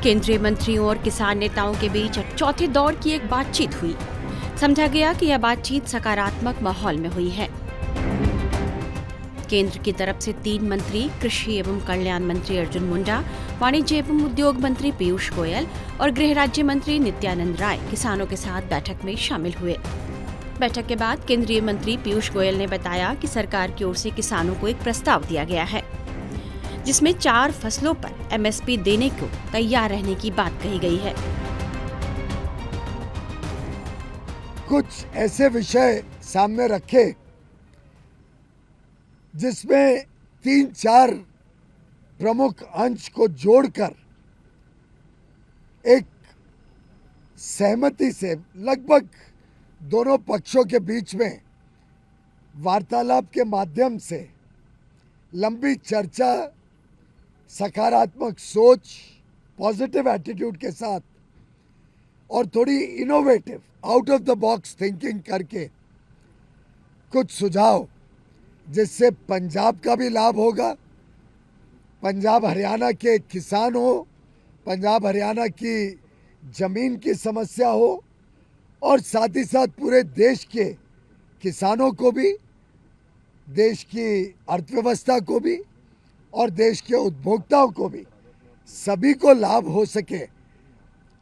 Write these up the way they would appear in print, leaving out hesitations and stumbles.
केंद्रीय मंत्रियों और किसान नेताओं के बीच चौथे दौर की एक बातचीत हुई। समझा गया कि यह बातचीत सकारात्मक माहौल में हुई है। केंद्र की तरफ से 3 मंत्री, कृषि एवं कल्याण मंत्री अर्जुन मुंडा, वाणिज्य एवं उद्योग मंत्री पीयूष गोयल और गृह राज्य मंत्री नित्यानंद राय किसानों के साथ बैठक में शामिल हुए। बैठक के बाद केंद्रीय मंत्री पीयूष गोयल ने बताया कि सरकार की ओर से किसानों को एक प्रस्ताव दिया गया है, जिसमें 4 फसलों पर एमएसपी देने को तैयार रहने की बात कही गई है। कुछ ऐसे विषय सामने रखे जिसमें 3-4 प्रमुख अंश को जोड़कर एक सहमति से लगभग दोनों पक्षों के बीच में वार्तालाप के माध्यम से लंबी चर्चा, सकारात्मक सोच, पॉजिटिव एटीट्यूड के साथ और थोड़ी innovative, out of the box thinking करके कुछ सुझाव जिससे पंजाब का भी लाभ होगा, पंजाब हरियाणा के किसान हो, पंजाब हरियाणा की जमीन की समस्या हो और साथ ही साथ पूरे देश के किसानों को भी, देश की अर्थव्यवस्था को भी और देश के उपभोक्ताओं को भी, सभी को लाभ हो सके,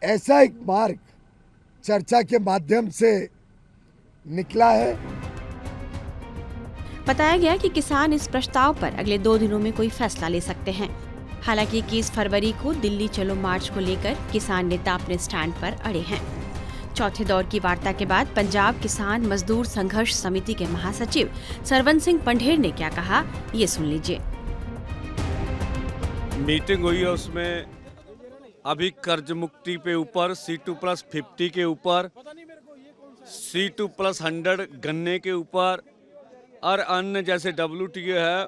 ऐसा एक मार्ग चर्चा के माध्यम से निकला है। बताया गया कि किसान इस प्रस्ताव पर अगले 2 दिनों में कोई फैसला ले सकते हैं। हालांकि 21 फरवरी को दिल्ली चलो मार्च को लेकर किसान नेता अपने स्टैंड पर अड़े हैं। चौथे दौर की वार्ता के बाद पंजाब किसान मजदूर संघर्ष समिति के महासचिव सरवन सिंह पंढेर ने क्या कहा, ये सुन लीजिए। मीटिंग हुई है, उसमें अभी कर्ज मुक्ति पे ऊपर, C2+50 के ऊपर, C2+100 गन्ने के ऊपर और अन्य जैसे WTO है,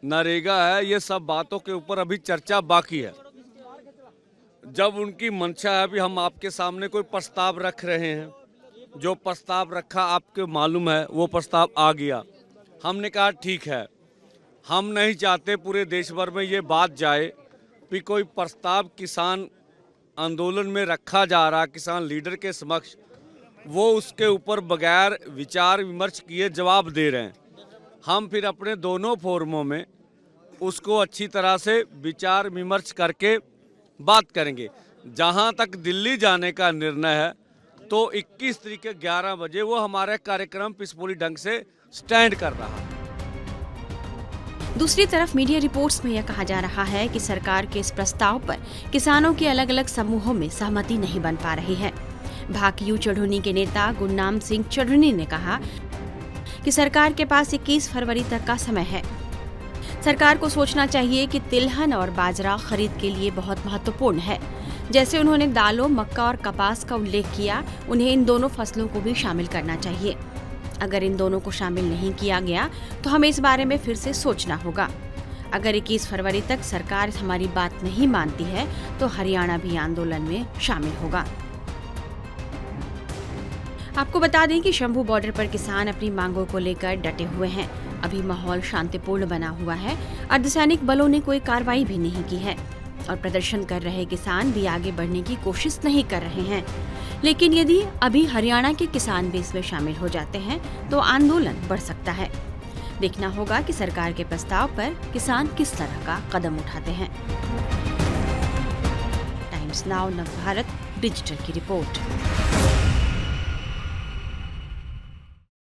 नरेगा है, ये सब बातों के ऊपर अभी चर्चा बाकी है। जब उनकी मंशा है, अभी हम आपके सामने कोई प्रस्ताव रख रहे हैं, जो प्रस्ताव रखा आपको मालूम है, वो प्रस्ताव आ गया। हमने कहा ठीक है, हम नहीं चाहते पूरे देश भर में ये बात जाए कि कोई प्रस्ताव किसान आंदोलन में रखा जा रहा, किसान लीडर के समक्ष, वो उसके ऊपर बगैर विचार विमर्श किए जवाब दे रहे हैं। हम फिर अपने दोनों फोरमों में उसको अच्छी तरह से विचार विमर्श करके बात करेंगे। जहां तक दिल्ली जाने का निर्णय है, तो 21 तारीख के 11 बजे वो हमारा कार्यक्रम पीसफुली ढंग से स्टैंड कर रहा है। दूसरी तरफ मीडिया रिपोर्ट्स में यह कहा जा रहा है कि सरकार के इस प्रस्ताव पर किसानों के अलग अलग समूहों में सहमति नहीं बन पा रही है। भाकियू चढ़ूनी के नेता गुरनाम सिंह चढ़ूनी ने कहा कि सरकार के पास 21 फरवरी तक का समय है। सरकार को सोचना चाहिए कि तिलहन और बाजरा खरीद के लिए बहुत महत्वपूर्ण है। जैसे उन्होंने दालों, मक्का और कपास का उल्लेख किया, उन्हें इन दोनों फसलों को भी शामिल करना चाहिए। अगर इन दोनों को शामिल नहीं किया गया तो हमें इस बारे में फिर से सोचना होगा। अगर 21 फरवरी तक सरकार हमारी बात नहीं मानती है तो हरियाणा भी आंदोलन में शामिल होगा। आपको बता दें कि शंभू बॉर्डर पर किसान अपनी मांगों को लेकर डटे हुए हैं। अभी माहौल शांतिपूर्ण बना हुआ है। अर्धसैनिक बलों ने कोई कार्रवाई भी नहीं की है और प्रदर्शन कर रहे किसान भी आगे बढ़ने की कोशिश नहीं कर रहे हैं। लेकिन यदि अभी हरियाणा के किसान भी इसमें शामिल हो जाते हैं तो आंदोलन बढ़ सकता है। देखना होगा कि सरकार के प्रस्ताव पर किसान किस तरह का कदम उठाते हैं। टाइम्स नाउ नवभारत डिजिटल की रिपोर्ट।